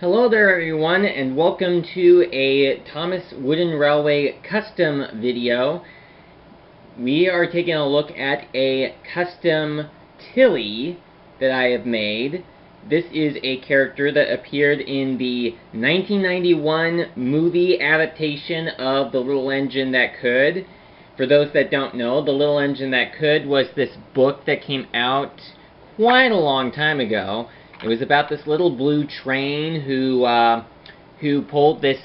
Hello there everyone, and welcome to a Thomas Wooden Railway custom video. We are taking a look at a custom Tillie that I have made. This is a character that appeared in the 1991 movie adaptation of The Little Engine That Could. For those that don't know, The Little Engine That Could was this book that came out quite a long time ago. It was about this little blue train who pulled this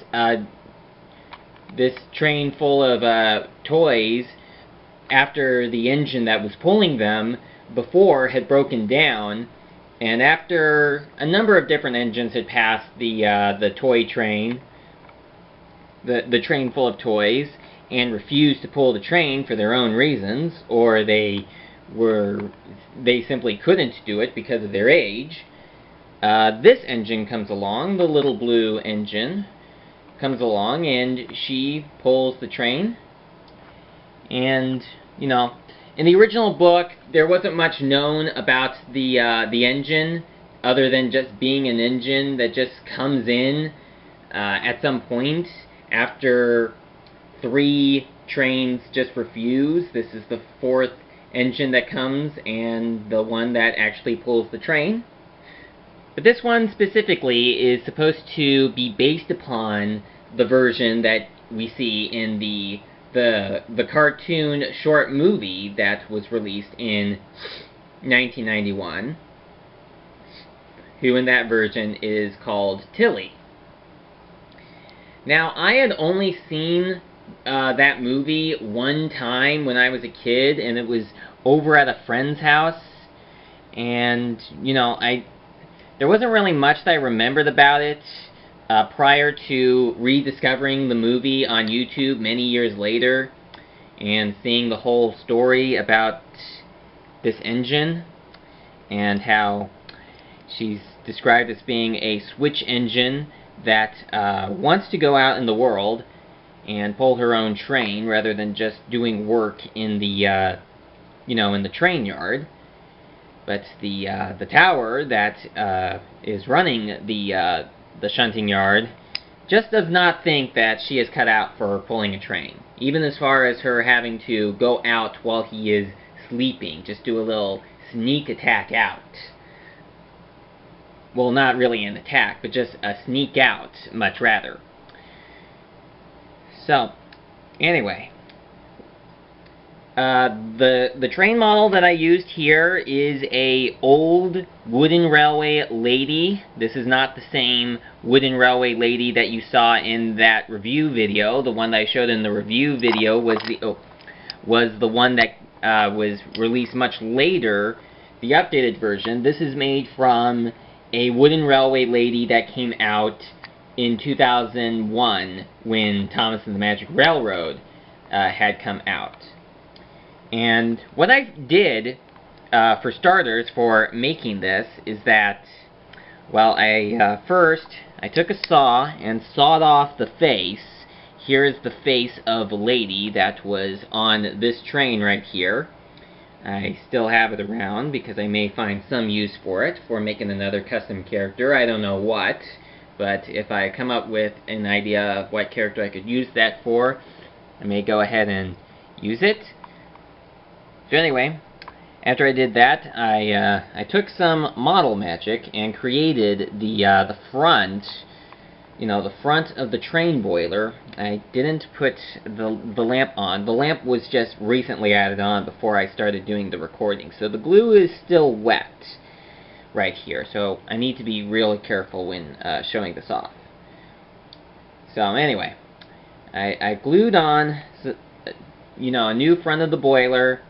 train full of toys after the engine that was pulling them before had broken down, and after a number of different engines had passed the toy train, the train full of toys, and refused to pull the train for their own reasons, or they simply couldn't do it because of their age. This engine comes along, the little blue engine comes along, and she pulls the train. And, you know, in the original book, there wasn't much known about the engine, other than just being an engine that just comes in at some point after 3 trains just refuse. This is the 4th engine that comes, and the one that actually pulls the train. But this one specifically is supposed to be based upon the version that we see in the cartoon short movie that was released in 1991, who in that version is called Tillie. Now, I had only seen that movie one time when I was a kid, and it was over at a friend's house, and, you know, there wasn't really much that I remembered about it prior to rediscovering the movie on YouTube many years later and seeing the whole story about this engine and how she's described as being a switch engine that wants to go out in the world and pull her own train rather than just doing work in the in the train yard. But the tower that is running the shunting yard just does not think that she is cut out for pulling a train. Even as far as her having to go out while he is sleeping, just do a little sneak attack out. Well, not really an attack, but just a sneak out, much rather. So, anyway. The train model that I used here is a old wooden railway lady. This is not the same wooden railway lady that you saw in that review video. The one that I showed in the review video was the one that was released much later, the updated version. This is made from a wooden railway lady that came out in 2001 when Thomas and the Magic Railroad had come out. And what I did, for starters, for making this, is that, well, first, I took a saw and sawed off the face. Here's the face of a lady that was on this train right here. I still have it around because I may find some use for it, for making another custom character. I don't know what, but if I come up with an idea of what character I could use that for, I may go ahead and use it. So anyway, after I did that, I took some model magic and created the front, the front of the train boiler. I didn't put the lamp on. The lamp was just recently added on before I started doing the recording, so the glue is still wet right here. So I need to be really careful when showing this off. So anyway, I glued on, a new front of the boiler,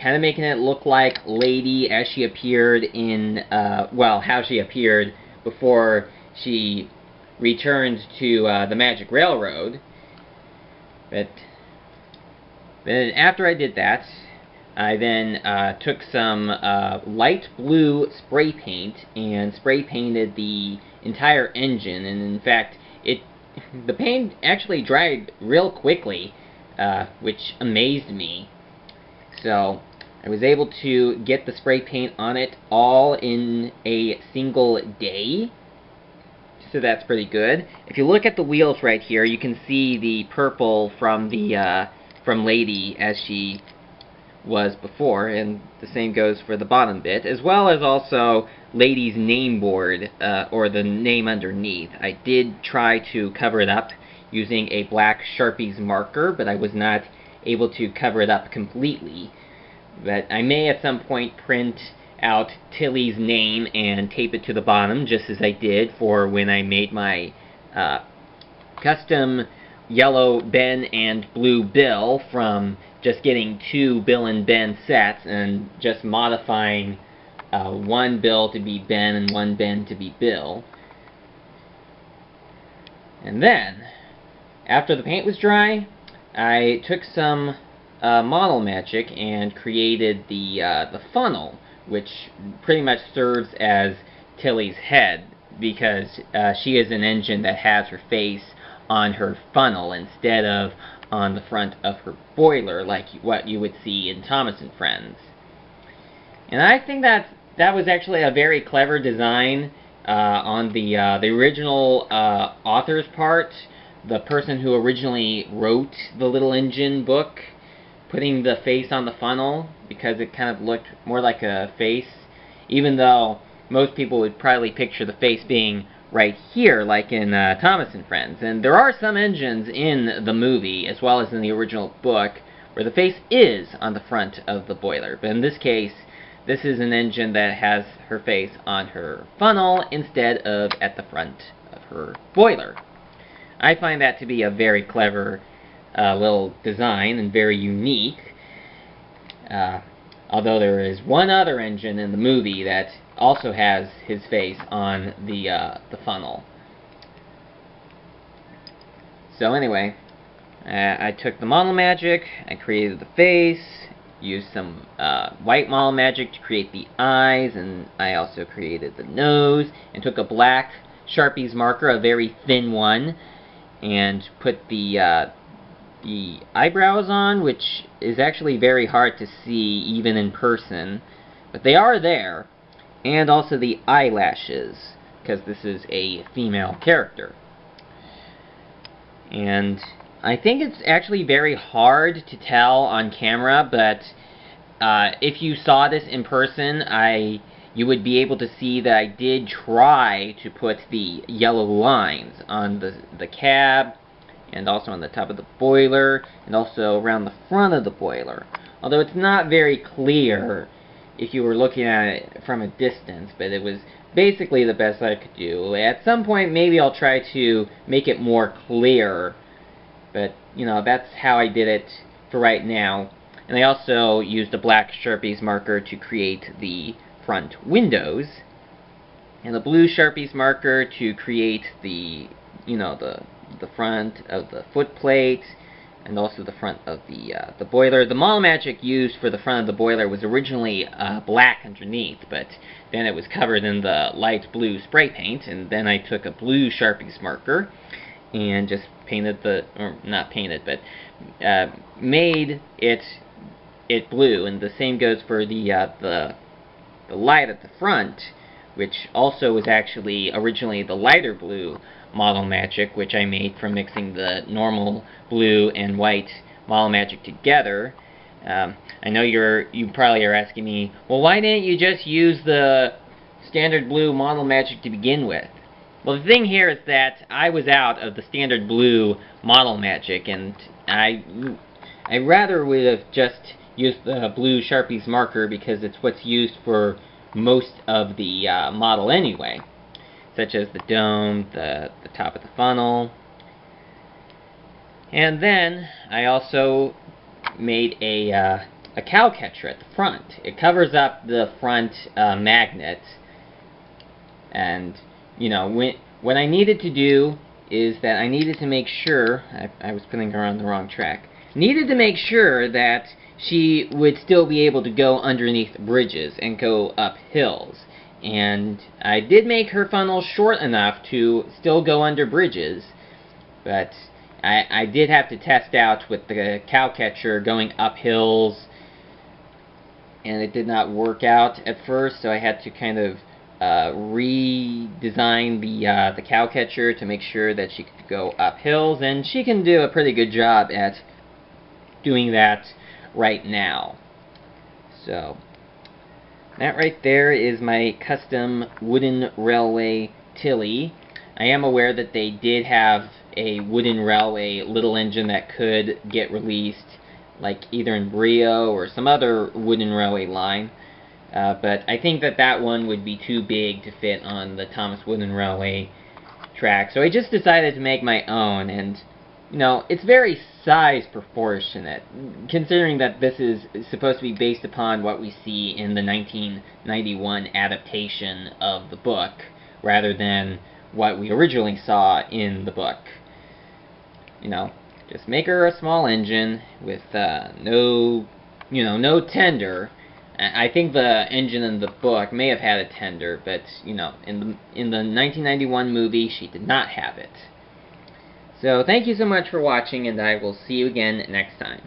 kind of making it look like Lady as she appeared in, how she appeared before she returned to the Magic Railroad. But then after I did that, I then took some light blue spray paint and spray painted the entire engine, and in fact, the paint actually dried real quickly, which amazed me. So I was able to get the spray paint on it all in a single day. so that's pretty good. If you look at the wheels right here, you can see the purple from the from Lady as she was before, and the same goes for the bottom bit, as well as also Lady's name board, or the name underneath. I did try to cover it up using a black Sharpie's marker, but I was not able to cover it up completely. But I may at some point print out Tillie's name and tape it to the bottom, just as I did for when I made my custom yellow Ben and blue Bill, from just getting 2 Bill and Ben sets and just modifying one Bill to be Ben and one Ben to be Bill. And then, after the paint was dry, I took some model magic and created the funnel, which pretty much serves as Tillie's head, because she is an engine that has her face on her funnel instead of on the front of her boiler, like what you would see in Thomas and Friends. And I think that was actually a very clever design on the original author's part, the person who originally wrote the Little Engine book, putting the face on the funnel, because it kind of looked more like a face, even though most people would probably picture the face being right here, like in Thomas and Friends. And there are some engines in the movie, as well as in the original book, where the face is on the front of the boiler. But in this case, this is an engine that has her face on her funnel instead of at the front of her boiler. I find that to be a very clever little design and very unique. Although there is one other engine in the movie that also has his face on the funnel. So anyway, I took the model magic, I created the face, used some white model magic to create the eyes, and I also created the nose, and took a black Sharpie's marker, a very thin one, and put the eyebrows on, which is actually very hard to see even in person, but they are there, and also the eyelashes, because this is a female character. And I think it's actually very hard to tell on camera, but if you saw this in person, you would be able to see that I did try to put the yellow lines on the cab, and also on the top of the boiler, and also around the front of the boiler. Although it's not very clear if you were looking at it from a distance, but it was basically the best I could do. At some point, maybe I'll try to make it more clear, but, you know, that's how I did it for right now. And I also used a black Sharpie's marker to create the front windows, and a blue Sharpie's marker to create the, you know, the front of the foot plate, and also the front of the boiler. The model magic used for the front of the boiler was originally black underneath, but then it was covered in the light blue spray paint, and then I took a blue Sharpie's marker and just painted or not painted, but made it blue. And the same goes for the light at the front, which also was actually originally the lighter blue model magic, which I made from mixing the normal blue and white model magic together. I know you probably are asking me, well, why didn't you just use the standard blue model magic to begin with? Well, the thing here is that I was out of the standard blue model magic, and I rather would have just used the blue Sharpie's marker, because it's what's used for most of the model anyway, such as the dome, the top of the funnel. And then I also made a cow catcher at the front. It covers up the front magnet, and, you know, what I needed to do is that I needed to make sure, I was putting her on the wrong track, needed to make sure that she would still be able to go underneath bridges and go up hills. And I did make her funnel short enough to still go under bridges, but I did have to test out with the cow catcher going up hills, and it did not work out at first, so I had to kind of redesign the cow catcher to make sure that she could go up hills, and she can do a pretty good job at doing that right now. So that right there is my custom Wooden Railway Tillie. I am aware that they did have a Wooden Railway little engine that could get released, like either in Brio or some other Wooden Railway line. But I think that that one would be too big to fit on the Thomas Wooden Railway track. So I just decided to make my own, and you know, it's very size proportionate, considering that this is supposed to be based upon what we see in the 1991 adaptation of the book, rather than what we originally saw in the book. You know, just make her a small engine with no tender. I think the engine in the book may have had a tender, but you know, in the 1991 movie, she did not have it. So thank you so much for watching, and I will see you again next time.